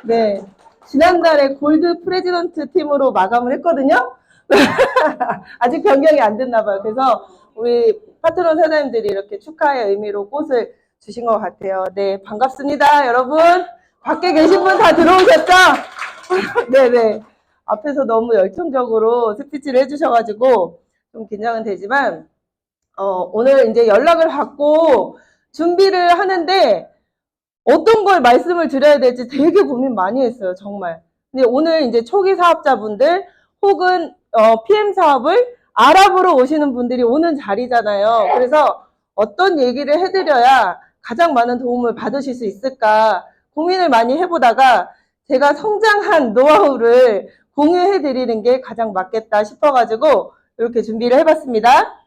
네. 지난달에 골드 프레지던트 팀으로 마감을 했거든요. 아직 변경이 안 됐나 봐요. 그래서 우리 파트너 사장님들이 이렇게 축하의 의미로 꽃을 주신 것 같아요. 네, 반갑습니다, 여러분. 밖에 계신 분 다 들어오셨죠? 네네. 앞에서 너무 열정적으로 스피치를 해주셔가지고 좀 긴장은 되지만, 오늘 이제 연락을 받고 준비를 하는데 어떤 걸 말씀을 드려야 될지 되게 고민 많이 했어요, 정말. 근데 오늘 이제 초기 사업자분들 혹은 PM 사업을 알아보러 오시는 분들이 오는 자리잖아요. 그래서 어떤 얘기를 해드려야 가장 많은 도움을 받으실 수 있을까 고민을 많이 해보다가 제가 성장한 노하우를 공유해드리는 게 가장 맞겠다 싶어가지고 이렇게 준비를 해봤습니다.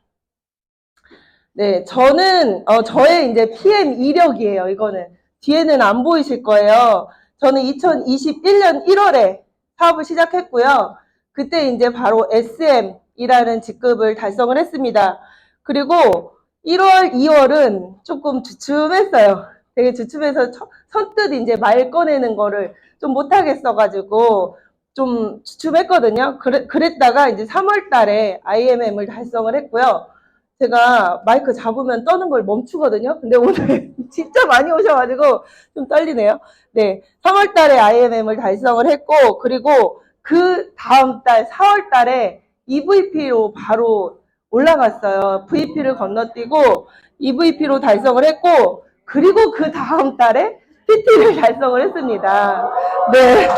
네, 저는 저의 이제 PM 이력이에요. 이거는 뒤에는 안 보이실 거예요. 저는 2021년 1월에 사업을 시작했고요. 그때 이제 바로 SM이라는 직급을 달성을 했습니다. 그리고 1월, 2월은 조금 주춤했어요. 되게 주춤해서 선뜻 이제 말 꺼내는 거를 좀 못하겠어가지고 좀 주춤했거든요. 그랬다가 이제 3월 달에 IMM을 달성을 했고요. 제가 마이크 잡으면 떠는 걸 멈추거든요. 근데 오늘 진짜 많이 오셔가지고 좀 떨리네요. 네, 3월 달에 IMM을 달성을 했고, 그리고 그 다음 달 4월 달에 EVP로 바로 올라갔어요. VP를 건너뛰고 EVP로 달성을 했고, 그리고 그 다음 달에 PT를 달성을 했습니다. 네.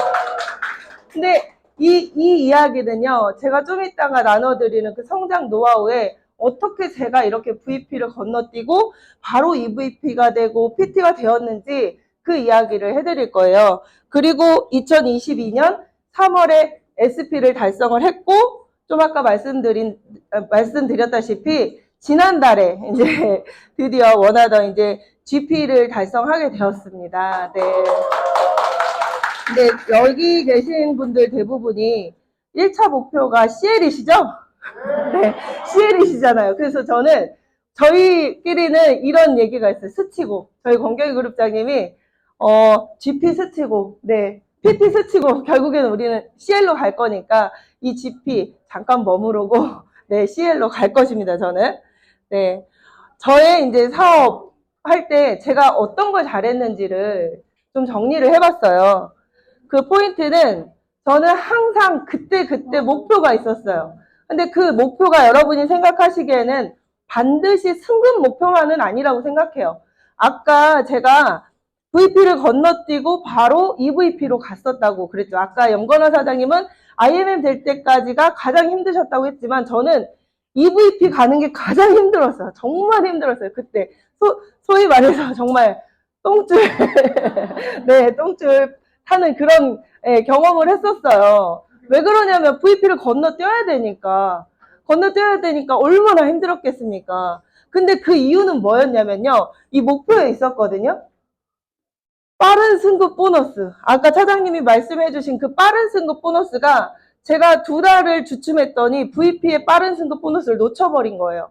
근데 이 이야기는요, 제가 좀 이따가 나눠드리는 그 성장 노하우에 어떻게 제가 이렇게 VP를 건너뛰고 바로 EVP가 되고 PT가 되었는지 그 이야기를 해드릴 거예요. 그리고 2022년 3월에 SP를 달성을 했고, 좀 아까 말씀드렸다시피 지난달에 이제 드디어 원하던 이제 GP를 달성하게 되었습니다. 네. 근데 여기 계신 분들 대부분이 1차 목표가 CL이시죠? 네, CL이시잖아요. 그래서 저는 저희끼리는 이런 얘기가 있어요. 스치고 저희 권경희 그룹장님이 GP 스치고 네, PT 스치고 결국에는 우리는 CL로 갈 거니까 이 GP 잠깐 머무르고 네, CL로 갈 것입니다. 저는 네, 저의 이제 사업 할 때 제가 어떤 걸 잘했는지를 좀 정리를 해봤어요. 그 포인트는 저는 항상 그때 목표가 있었어요. 근데 그 목표가 여러분이 생각하시기에는 반드시 승급 목표만은 아니라고 생각해요. 아까 제가 VP를 건너뛰고 바로 EVP로 갔었다고 그랬죠. 아까 염건화 사장님은 IMM 될 때까지가 가장 힘드셨다고 했지만 저는 EVP 가는 게 가장 힘들었어요. 정말 힘들었어요. 그때 소위 말해서 정말 똥줄 네, 똥줄 하는 그런 경험을 했었어요. 왜 그러냐면 VP를 건너뛰어야 되니까 얼마나 힘들었겠습니까? 근데 그 이유는 뭐였냐면요. 이 목표에 있었거든요. 빠른 승급 보너스. 아까 차장님이 말씀해 주신 그 빠른 승급 보너스가 제가 2달을 주춤했더니 VP의 빠른 승급 보너스를 놓쳐버린 거예요.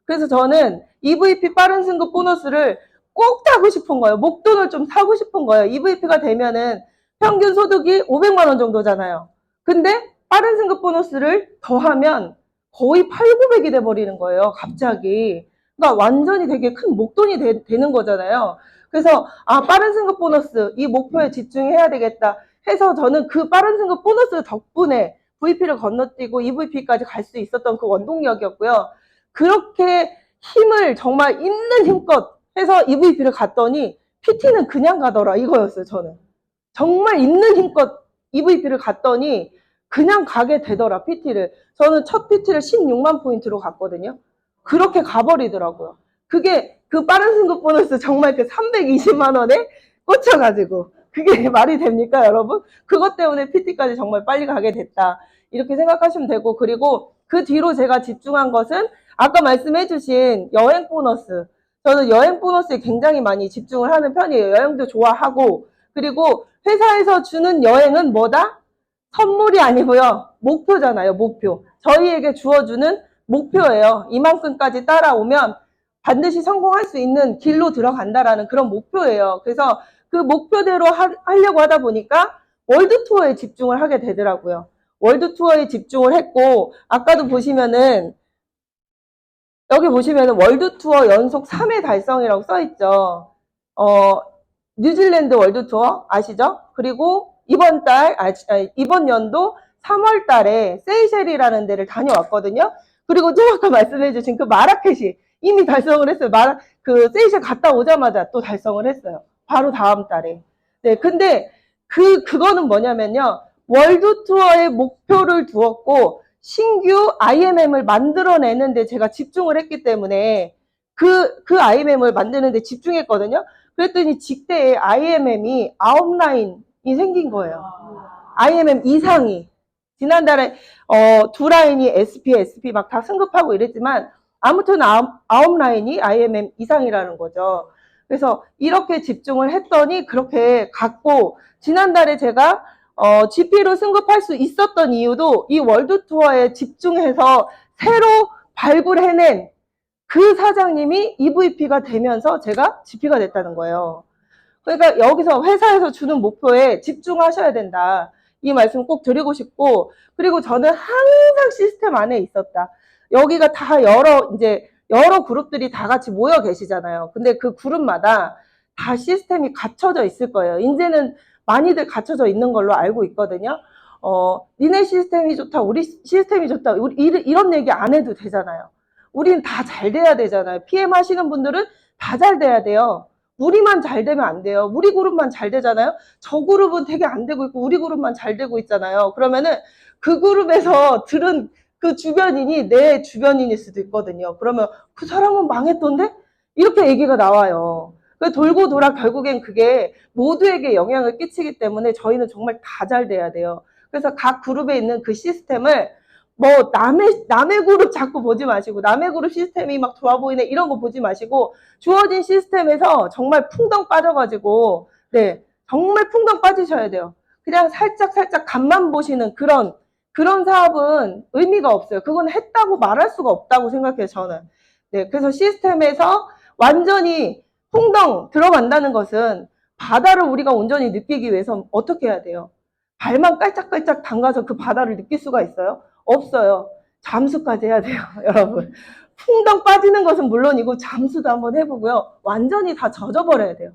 그래서 저는 EVP 빠른 승급 보너스를 꼭 타고 싶은 거예요. 목돈을 좀 사고 싶은 거예요. EVP가 되면은 평균 소득이 500만 원 정도잖아요. 근데 빠른 승급 보너스를 더하면 거의 8, 900이 돼버리는 거예요. 갑자기. 그러니까 완전히 되게 큰 목돈이 되는 거잖아요. 그래서 빠른 승급 보너스 이 목표에 집중해야 되겠다 해서 저는 그 빠른 승급 보너스 덕분에 VP를 건너뛰고 EVP까지 갈 수 있었던 그 원동력이었고요. 그렇게 힘을 정말 있는 힘껏 해서 EVP를 갔더니 PT는 그냥 가더라 이거였어요. 저는 정말 있는 힘껏 EVP를 갔더니 그냥 가게 되더라. PT를 저는 첫 PT를 16만 포인트로 갔거든요. 그렇게 가버리더라고요. 그게 그 빠른 승급 보너스 정말 그 320만 원에 꽂혀가지고 그게 말이 됩니까 여러분? 그것 때문에 PT까지 정말 빨리 가게 됐다 이렇게 생각하시면 되고, 그리고 그 뒤로 제가 집중한 것은 아까 말씀해 주신 여행 보너스. 저는 여행 보너스에 굉장히 많이 집중을 하는 편이에요. 여행도 좋아하고, 그리고 회사에서 주는 여행은 뭐다? 선물이 아니고요. 목표잖아요. 목표. 저희에게 주어주는 목표예요. 이만큼까지 따라오면 반드시 성공할 수 있는 길로 들어간다라는 그런 목표예요. 그래서 그 목표대로 하려고 하다 보니까 월드 투어에 집중을 하게 되더라고요. 월드 투어에 집중을 했고, 아까도 보시면은, 여기 보시면은 월드 투어 연속 3회 달성이라고 써있죠. 뉴질랜드 월드 투어 아시죠? 그리고 이번 연도 3월 달에 세이셸이라는 데를 다녀왔거든요. 그리고 또 아까 말씀해주신 그 마라케시 이미 달성을 했어요. 그 세이셸 갔다 오자마자 또 달성을 했어요. 바로 다음 달에. 네, 근데 그거는 뭐냐면요. 월드 투어의 목표를 두었고, 신규 IMM을 만들어내는데 제가 집중을 했기 때문에 그 IMM을 만드는데 집중했거든요. 그랬더니 직대에 IMM이 9라인이 생긴 거예요. IMM 이상이. 지난달에 2라인이 SP 막 다 승급하고 이랬지만 아무튼 9라인이 IMM 이상이라는 거죠. 그래서 이렇게 집중을 했더니 그렇게 갔고, 지난달에 제가 GP로 승급할 수 있었던 이유도 이 월드 투어에 집중해서 새로 발굴해낸 그 사장님이 EVP가 되면서 제가 GP가 됐다는 거예요. 그러니까 여기서 회사에서 주는 목표에 집중하셔야 된다. 이 말씀 꼭 드리고 싶고, 그리고 저는 항상 시스템 안에 있었다. 여기가 다 여러 그룹들이 다 같이 모여 계시잖아요. 근데 그 그룹마다 다 시스템이 갖춰져 있을 거예요. 이제는 많이들 갖춰져 있는 걸로 알고 있거든요. 니네 시스템이 좋다, 우리 시스템이 좋다, 이런 얘기 안 해도 되잖아요. 우리는 다 잘 돼야 되잖아요. PM 하시는 분들은 다 잘 돼야 돼요. 우리만 잘 되면 안 돼요. 우리 그룹만 잘 되잖아요. 저 그룹은 되게 안 되고 있고 우리 그룹만 잘 되고 있잖아요. 그러면은 그 그룹에서 들은 그 주변인이 내 주변인일 수도 있거든요. 그러면 그 사람은 망했던데? 이렇게 얘기가 나와요. 돌고 돌아 결국엔 그게 모두에게 영향을 끼치기 때문에 저희는 정말 다 잘 돼야 돼요. 그래서 각 그룹에 있는 그 시스템을 뭐 남의 그룹 자꾸 보지 마시고, 남의 그룹 시스템이 막 좋아 보이네 이런 거 보지 마시고, 주어진 시스템에서 정말 풍덩 빠져가지고, 네, 정말 풍덩 빠지셔야 돼요. 그냥 살짝 간만 보시는 그런 사업은 의미가 없어요. 그건 했다고 말할 수가 없다고 생각해요, 저는. 네, 그래서 시스템에서 완전히 풍덩 들어간다는 것은 바다를 우리가 온전히 느끼기 위해서 어떻게 해야 돼요? 발만 깔짝깔짝 담가서 그 바다를 느낄 수가 있어요? 없어요. 잠수까지 해야 돼요, 여러분. 풍덩 빠지는 것은 물론이고 잠수도 한번 해보고요. 완전히 다 젖어버려야 돼요.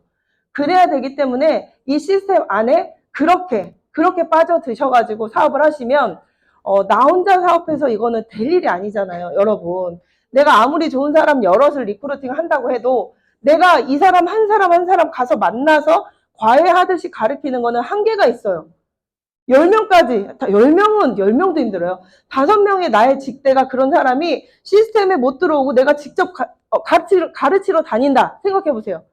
그래야 되기 때문에 이 시스템 안에 그렇게 빠져드셔가지고 사업을 하시면 나 혼자 사업해서 이거는 될 일이 아니잖아요, 여러분. 내가 아무리 좋은 사람 여럿을 리크루팅 한다고 해도 내가 이 사람 한 사람 가서 만나서 과외하듯이 가르치는 거는 한계가 있어요. 10명까지, 10명도 힘들어요. 5명의 나의 직대가 그런 사람이 시스템에 못 들어오고 내가 직접 가르치러 다닌다. 생각해보세요.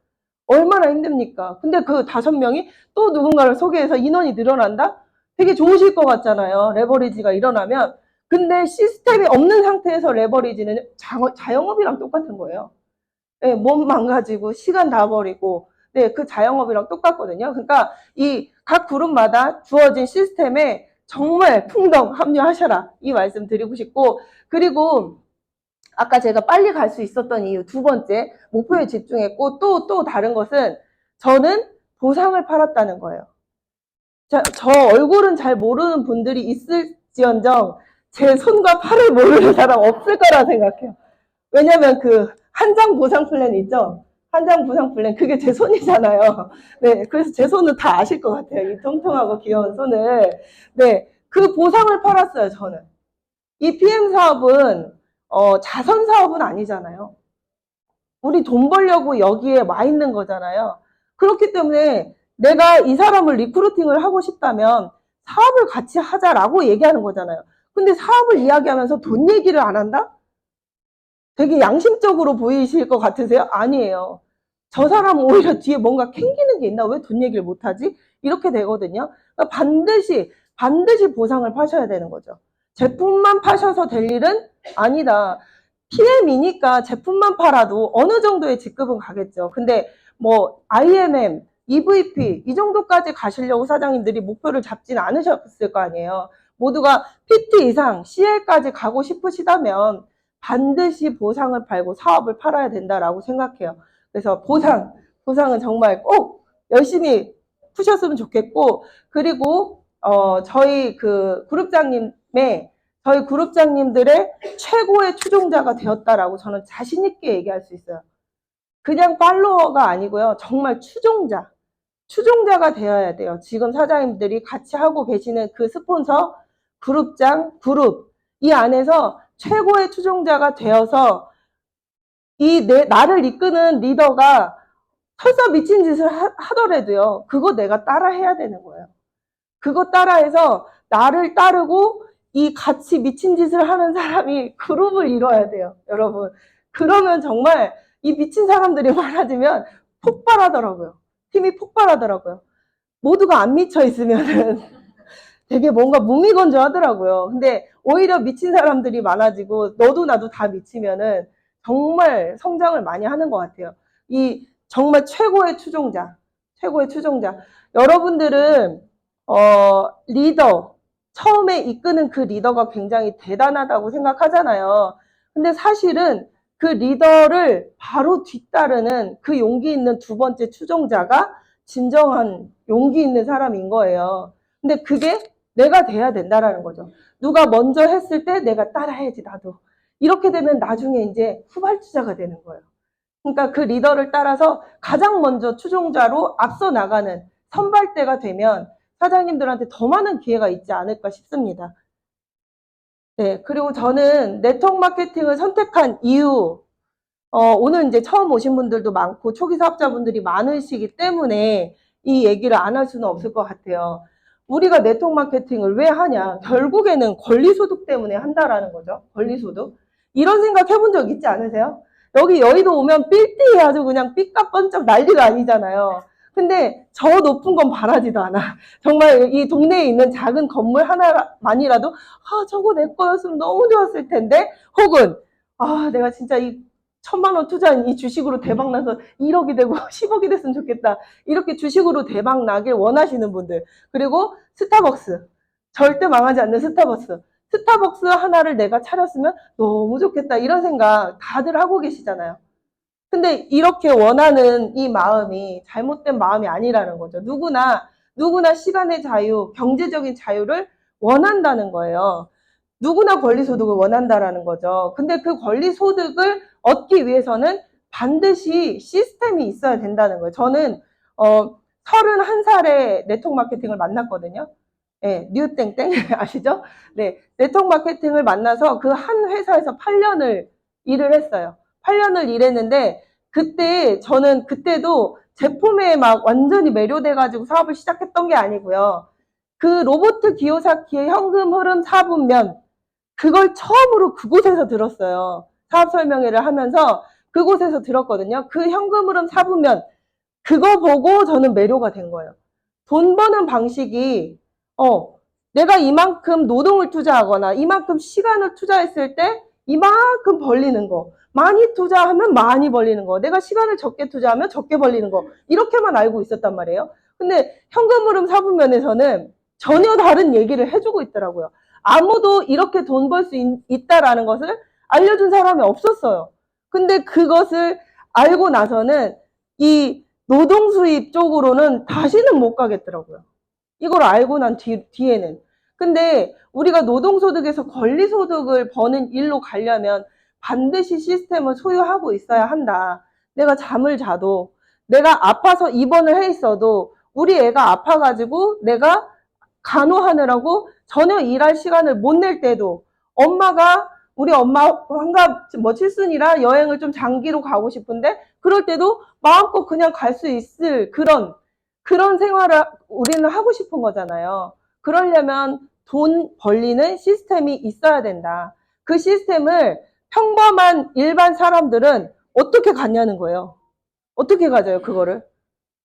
얼마나 힘듭니까? 근데 그 5명이 또 누군가를 소개해서 인원이 늘어난다? 되게 좋으실 것 같잖아요. 레버리지가 일어나면. 근데 시스템이 없는 상태에서 레버리지는 자영업이랑 똑같은 거예요. 네, 몸 망가지고 시간 다 버리고, 네, 그 자영업이랑 똑같거든요. 그러니까 이 각 그룹마다 주어진 시스템에 정말 풍덩 합류하셔라. 이 말씀 드리고 싶고, 그리고 아까 제가 빨리 갈 수 있었던 이유 두 번째, 목표에 집중했고, 또 다른 것은 저는 보상을 팔았다는 거예요. 저 얼굴은 잘 모르는 분들이 있을지언정 제 손과 팔을 모르는 사람 없을 거라 생각해요. 왜냐면 그 한 장 보상 플랜 있죠? 한 장 보상 플랜, 그게 제 손이잖아요. 네, 그래서 제 손은 다 아실 것 같아요. 이 통통하고 귀여운 손을. 네, 그 보상을 팔았어요, 저는. 이 PM 사업은, 자선 사업은 아니잖아요. 우리 돈 벌려고 여기에 와 있는 거잖아요. 그렇기 때문에 내가 이 사람을 리크루팅을 하고 싶다면 사업을 같이 하자라고 얘기하는 거잖아요. 근데 사업을 이야기하면서 돈 얘기를 안 한다? 되게 양심적으로 보이실 것 같으세요? 아니에요. 저 사람은 오히려 뒤에 뭔가 캥기는 게 있나? 왜 돈 얘기를 못하지? 이렇게 되거든요. 그러니까 반드시 보상을 파셔야 되는 거죠. 제품만 파셔서 될 일은 아니다. PM이니까 제품만 팔아도 어느 정도의 직급은 가겠죠. 근데 뭐 IMM, EVP 이 정도까지 가시려고 사장님들이 목표를 잡지는 않으셨을 거 아니에요. 모두가 PT 이상 CL까지 가고 싶으시다면 반드시 보상을 팔고 사업을 팔아야 된다라고 생각해요. 그래서 보상은 정말 꼭 열심히 푸셨으면 좋겠고, 그리고 저희 그 저희 그룹장님들의 최고의 추종자가 되었다라고 저는 자신 있게 얘기할 수 있어요. 그냥 팔로워가 아니고요. 정말 추종자가 되어야 돼요. 지금 사장님들이 같이 하고 계시는 그 스폰서, 그룹장, 그룹 이 안에서 최고의 추종자가 되어서 나를 이끄는 리더가 설사 미친 짓을 하더라도요. 그거 내가 따라 해야 되는 거예요. 그거 따라해서 나를 따르고 이 같이 미친 짓을 하는 사람이 그룹을 이뤄야 돼요. 여러분. 그러면 정말 이 미친 사람들이 많아지면 폭발하더라고요. 팀이 폭발하더라고요. 모두가 안 미쳐 있으면은 되게 뭔가 무미건조하더라고요. 근데 오히려 미친 사람들이 많아지고 너도 나도 다 미치면은 정말 성장을 많이 하는 것 같아요. 이 정말 최고의 추종자. 여러분들은 리더, 처음에 이끄는 그 리더가 굉장히 대단하다고 생각하잖아요. 근데 사실은 그 리더를 바로 뒤따르는 그 용기 있는 두 번째 추종자가 진정한 용기 있는 사람인 거예요. 근데 그게 내가 돼야 된다라는 거죠. 누가 먼저 했을 때 내가 따라해야지, 나도. 이렇게 되면 나중에 이제 후발주자가 되는 거예요. 그러니까 그 리더를 따라서 가장 먼저 추종자로 앞서 나가는 선발대가 되면 사장님들한테 더 많은 기회가 있지 않을까 싶습니다. 네, 그리고 저는 네트워크 마케팅을 선택한 이유, 오늘 이제 처음 오신 분들도 많고 초기 사업자분들이 많으시기 때문에 이 얘기를 안 할 수는 없을 것 같아요. 우리가 네트워크 마케팅을 왜 하냐? 결국에는 권리소득 때문에 한다라는 거죠. 권리소득. 이런 생각 해본 적 있지 않으세요? 여기 여의도 오면 빌딩이 아주 그냥 삐까뻔쩍 난리가 아니잖아요. 근데 저 높은 건 바라지도 않아. 정말 이 동네에 있는 작은 건물 하나만이라도 저거 내 거였으면 너무 좋았을 텐데, 혹은 내가 진짜 이 1,000만 원 투자한 이 주식으로 대박 나서 1억이 되고 10억이 됐으면 좋겠다. 이렇게 주식으로 대박 나길 원하시는 분들. 그리고 스타벅스. 절대 망하지 않는 스타벅스 하나를 내가 차렸으면 너무 좋겠다. 이런 생각 다들 하고 계시잖아요. 근데 이렇게 원하는 이 마음이 잘못된 마음이 아니라는 거죠. 누구나 시간의 자유, 경제적인 자유를 원한다는 거예요. 누구나 권리소득을 원한다라는 거죠. 근데 그 권리소득을 얻기 위해서는 반드시 시스템이 있어야 된다는 거예요. 저는 31살에 네트워크 마케팅을 만났거든요. 네, 뉴땡땡 아시죠? 네, 네트워크 마케팅을 만나서 그 한 회사에서 8년을 일을 했어요. 8년을 일했는데 저는 그때도 제품에 막 완전히 매료돼가지고 사업을 시작했던 게 아니고요. 그 로보트 기요사키의 현금 흐름 4분면 그걸 처음으로 그곳에서 들었어요. 사업 설명회를 하면서 그곳에서 들었거든요. 그 현금 흐름 4분면 그거 보고 저는 매료가 된 거예요. 돈 버는 방식이 내가 이만큼 노동을 투자하거나 이만큼 시간을 투자했을 때 이만큼 벌리는 거, 많이 투자하면 많이 벌리는 거, 내가 시간을 적게 투자하면 적게 벌리는 거, 이렇게만 알고 있었단 말이에요. 근데 현금 흐름 4분면에서는 전혀 다른 얘기를 해주고 있더라고요. 아무도 이렇게 돈 벌 수 있다라는 것을 알려준 사람이 없었어요. 근데 그것을 알고 나서는 이 노동 수입 쪽으로는 다시는 못 가겠더라고요. 이걸 알고 난 뒤에는. 근데 우리가 노동소득에서 권리소득을 버는 일로 가려면 반드시 시스템을 소유하고 있어야 한다. 내가 잠을 자도, 내가 아파서 입원을 해 있어도, 우리 애가 아파가지고 내가 간호하느라고 전혀 일할 시간을 못 낼 때도, 우리 엄마 환갑 칠순이라 여행을 좀 장기로 가고 싶은데, 그럴 때도 마음껏 그냥 갈 수 있을 그런 생활을 우리는 하고 싶은 거잖아요. 그러려면 돈 벌리는 시스템이 있어야 된다. 그 시스템을 평범한 일반 사람들은 어떻게 갖냐는 거예요. 어떻게 가져요, 그거를?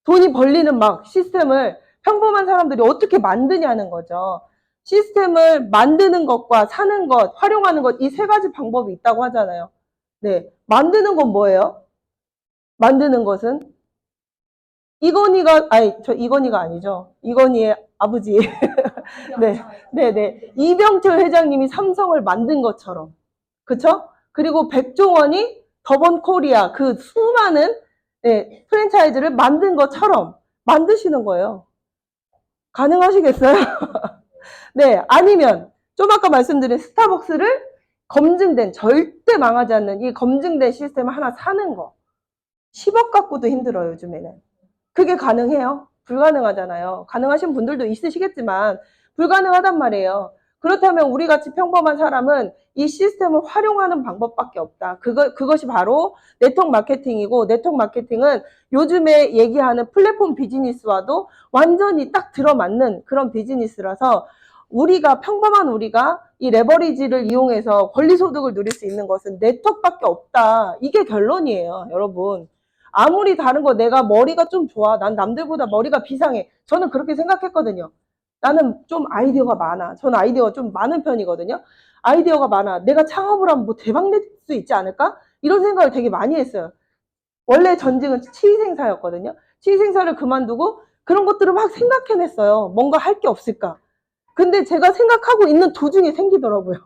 돈이 벌리는 막 시스템을 평범한 사람들이 어떻게 만드냐는 거죠. 시스템을 만드는 것과 사는 것, 활용하는 것, 이 세 가지 방법이 있다고 하잖아요. 네. 만드는 건 뭐예요? 만드는 것은 이건희가 아니죠. 이건희의 아버지. 네. 이병철 회장님이 삼성을 만든 것처럼. 그쵸? 그리고 백종원이 더번 코리아 그 수많은 프랜차이즈를 만든 것처럼 만드시는 거예요. 가능하시겠어요? 네, 아니면 좀 아까 말씀드린 스타벅스를 검증된, 절대 망하지 않는 이 검증된 시스템을 하나 사는 거. 10억 갖고도 힘들어요, 요즘에는. 그게 가능해요? 불가능하잖아요. 가능하신 분들도 있으시겠지만 불가능하단 말이에요. 그렇다면 우리 같이 평범한 사람은 이 시스템을 활용하는 방법밖에 없다. 그것이 바로 네트워크 마케팅이고, 네트워크 마케팅은 요즘에 얘기하는 플랫폼 비즈니스와도 완전히 딱 들어맞는 그런 비즈니스라서 우리가, 평범한 우리가 이 레버리지를 이용해서 권리소득을 누릴 수 있는 것은 네트워크밖에 없다. 이게 결론이에요, 여러분. 아무리 다른 거 내가 머리가 좀 좋아. 난 남들보다 머리가 비상해. 저는 그렇게 생각했거든요. 나는 좀 아이디어가 많아. 저는 아이디어가 좀 많은 편이거든요. 아이디어가 많아. 내가 창업을 하면 뭐 대박 낼 수 있지 않을까? 이런 생각을 되게 많이 했어요. 원래 전직은 치위생사였거든요. 치위생사를 그만두고 그런 것들을 막 생각해냈어요. 뭔가 할 게 없을까? 근데 제가 생각하고 있는 도중에 생기더라고요.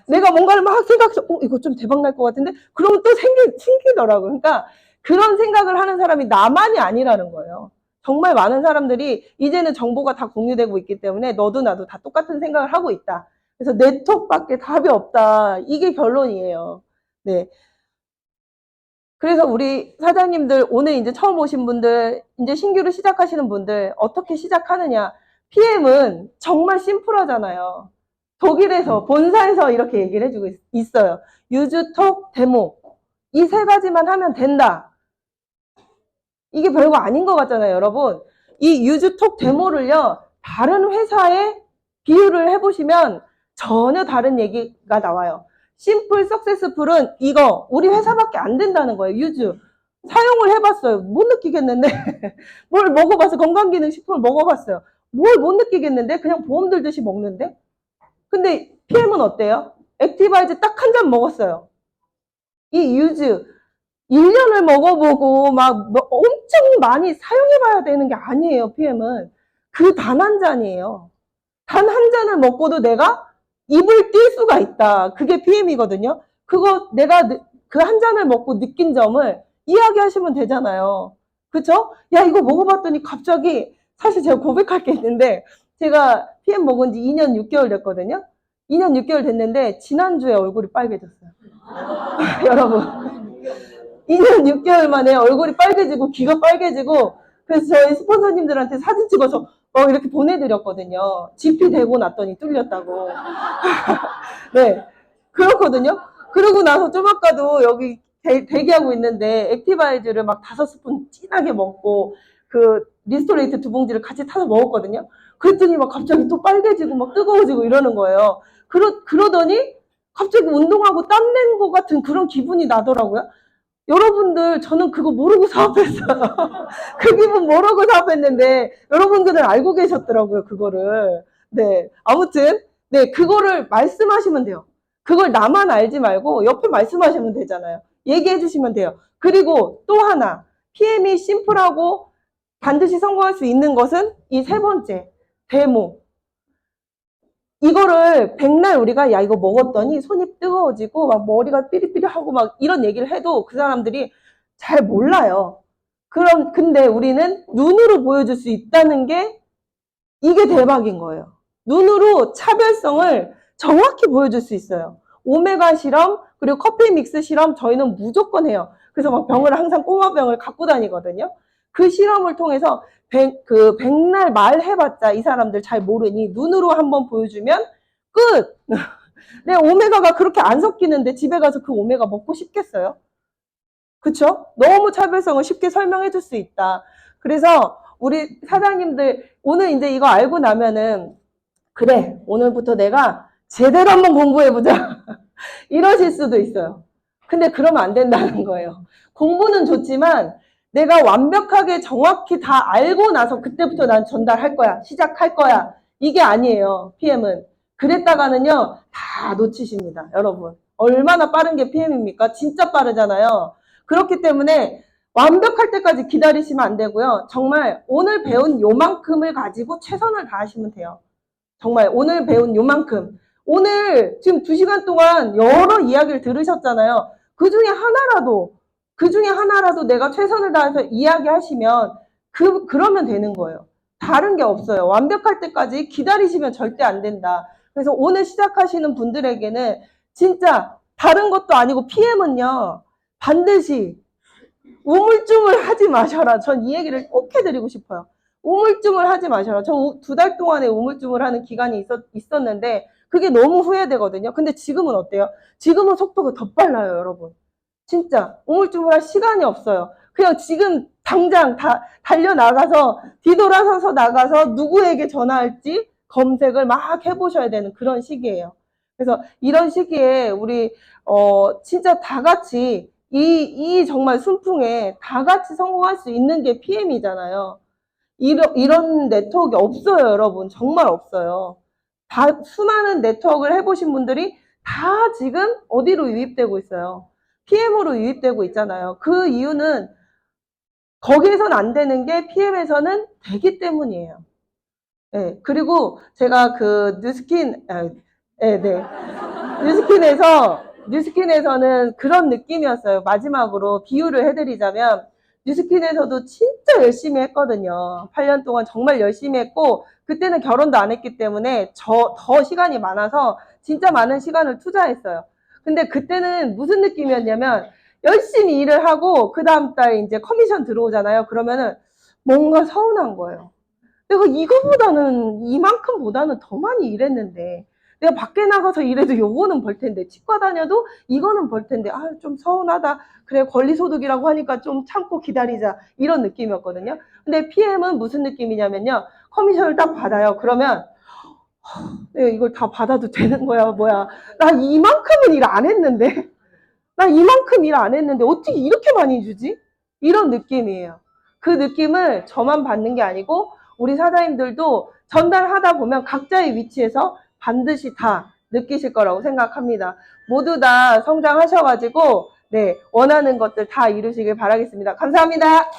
내가 뭔가를 막 생각해서 이거 좀 대박 날 것 같은데 그러면 또 생기더라고요. 그러니까 그런 생각을 하는 사람이 나만이 아니라는 거예요. 정말 많은 사람들이 이제는 정보가 다 공유되고 있기 때문에 너도 나도 다 똑같은 생각을 하고 있다. 그래서 네트워크밖에 답이 없다. 이게 결론이에요. 네. 그래서 우리 사장님들, 오늘 이제 처음 오신 분들, 이제 신규로 시작하시는 분들, 어떻게 시작하느냐. PM은 정말 심플하잖아요. 독일에서, 본사에서 이렇게 얘기를 해주고 있어요. 유즈톡 데모. 이 세 가지만 하면 된다. 이게 별거 아닌 것 같잖아요, 여러분. 이 유즈톡 데모를요, 다른 회사에 비유를 해보시면 전혀 다른 얘기가 나와요. 심플 석세스풀은 이거 우리 회사밖에 안 된다는 거예요. 유즈 사용을 해봤어요. 못 느끼겠는데 뭘 먹어봤어. 건강기능식품을 먹어봤어요. 뭘 못 느끼겠는데 그냥 보험 들듯이 먹는데. 근데 PM은 어때요? 액티바이즈 딱 한 잔 먹었어요. 이 유즈 1년을 먹어보고 막 엄청 많이 사용해봐야 되는 게 아니에요. PM은 그 단 한 잔이에요. 단 한 잔을 먹고도 내가 입을 뛸 수가 있다. 그게 PM이거든요. 그거 내가 그 한 잔을 먹고 느낀 점을 이야기하시면 되잖아요. 그쵸? 야, 이거 먹어봤더니 갑자기, 사실 제가 고백할 게 있는데, 제가 PM 먹은 지 2년 6개월 됐거든요. 2년 6개월 됐는데, 지난주에 얼굴이 빨개졌어요. 여러분. 2년 6개월 만에 얼굴이 빨개지고, 귀가 빨개지고, 그래서 저희 스폰서님들한테 사진 찍어서 이렇게 보내드렸거든요. GP 되고 났더니 뚫렸다고. 네. 그렇거든요. 그러고 나서 좀 아까도 여기 대기하고 있는데 액티바이즈를 막 5스푼 진하게 먹고 그 리스토레이트 2봉지를 같이 타서 먹었거든요. 그랬더니 막 갑자기 또 빨개지고 막 뜨거워지고 이러는 거예요. 그러더니 갑자기 운동하고 땀낸 것 같은 그런 기분이 나더라고요. 여러분들, 저는 그거 모르고 사업했어요. 그 기분 모르고 사업했는데, 여러분들은 알고 계셨더라고요, 그거를. 네. 아무튼, 네, 그거를 말씀하시면 돼요. 그걸 나만 알지 말고, 옆에 말씀하시면 되잖아요. 얘기해 주시면 돼요. 그리고 또 하나, PM이 심플하고 반드시 성공할 수 있는 것은 이 세 번째, 데모. 이거를 백날 우리가 야 이거 먹었더니 손이 뜨거워지고 막 머리가 삐리삐리하고 막 이런 얘기를 해도 그 사람들이 잘 몰라요. 근데 우리는 눈으로 보여줄 수 있다는 게 이게 대박인 거예요. 눈으로 차별성을 정확히 보여줄 수 있어요. 오메가 실험 그리고 커피 믹스 실험 저희는 무조건 해요. 그래서 막 병을 항상 꼬마병을 갖고 다니거든요. 그 실험을 통해서 백날 말해봤자 이 사람들 잘 모르니 눈으로 한번 보여주면 끝! 내 오메가가 그렇게 안 섞이는데 집에 가서 그 오메가 먹고 싶겠어요? 그쵸? 너무 차별성을 쉽게 설명해 줄 수 있다. 그래서 우리 사장님들 오늘 이제 이거 알고 나면은 그래 오늘부터 내가 제대로 한번 공부해보자 이러실 수도 있어요. 근데 그러면 안 된다는 거예요. 공부는 좋지만 내가 완벽하게 정확히 다 알고 나서 그때부터 난 전달할 거야. 시작할 거야. 이게 아니에요. PM은. 그랬다가는요. 다 놓치십니다. 여러분. 얼마나 빠른 게 PM입니까? 진짜 빠르잖아요. 그렇기 때문에 완벽할 때까지 기다리시면 안 되고요. 정말 오늘 배운 요만큼을 가지고 최선을 다하시면 돼요. 정말 오늘 배운 요만큼. 오늘 지금 2시간 동안 여러 이야기를 들으셨잖아요. 그 중에 하나라도 내가 최선을 다해서 이야기하시면 그러면 되는 거예요. 다른 게 없어요. 완벽할 때까지 기다리시면 절대 안 된다. 그래서 오늘 시작하시는 분들에게는 진짜 다른 것도 아니고 PM은요, 반드시 우물쭈물 하지 마셔라. 전 이 얘기를 꼭 해드리고 싶어요. 우물쭈물 하지 마셔라. 저 2달 동안에 우물쭈물 하는 기간이 있었는데 그게 너무 후회되거든요. 근데 지금은 어때요? 지금은 속도가 더 빨라요, 여러분. 진짜 우물쭈물할 시간이 없어요. 그냥 지금 당장 달려나가서 뒤돌아서서 나가서 누구에게 전화할지 검색을 막 해보셔야 되는 그런 시기예요. 그래서 이런 시기에 우리 진짜 다 같이 이 정말 순풍에 다 같이 성공할 수 있는 게 PM이잖아요. 이런 네트워크 없어요, 여러분. 정말 없어요. 다 수많은 네트워크를 해보신 분들이 다 지금 어디로 유입되고 있어요? PM으로 유입되고 있잖아요. 그 이유는 거기에선 안 되는 게 PM에서는 되기 때문이에요. 네, 그리고 제가 그 네. 뉴스킨에서는 그런 느낌이었어요. 마지막으로 비유를 해드리자면, 뉴스킨에서도 진짜 열심히 했거든요. 8년 동안 정말 열심히 했고, 그때는 결혼도 안 했기 때문에 더 시간이 많아서 진짜 많은 시간을 투자했어요. 근데 그때는 무슨 느낌이었냐면, 열심히 일을 하고, 그 다음 달 이제 커미션 들어오잖아요. 그러면은 뭔가 서운한 거예요. 내가 이만큼보다는 더 많이 일했는데, 내가 밖에 나가서 일해도 요거는 벌 텐데, 치과 다녀도 이거는 벌 텐데, 아, 좀 서운하다. 그래, 권리소득이라고 하니까 좀 참고 기다리자. 이런 느낌이었거든요. 근데 PM은 무슨 느낌이냐면요. 커미션을 딱 받아요. 그러면, 내가 이걸 다 받아도 되는 거야, 뭐야. 나 이만큼은 일 안 했는데. 나 이만큼 일 안 했는데, 어떻게 이렇게 많이 주지? 이런 느낌이에요. 그 느낌을 저만 받는 게 아니고, 우리 사장님들도 전달하다 보면 각자의 위치에서 반드시 다 느끼실 거라고 생각합니다. 모두 다 성장하셔가지고, 네, 원하는 것들 다 이루시길 바라겠습니다. 감사합니다.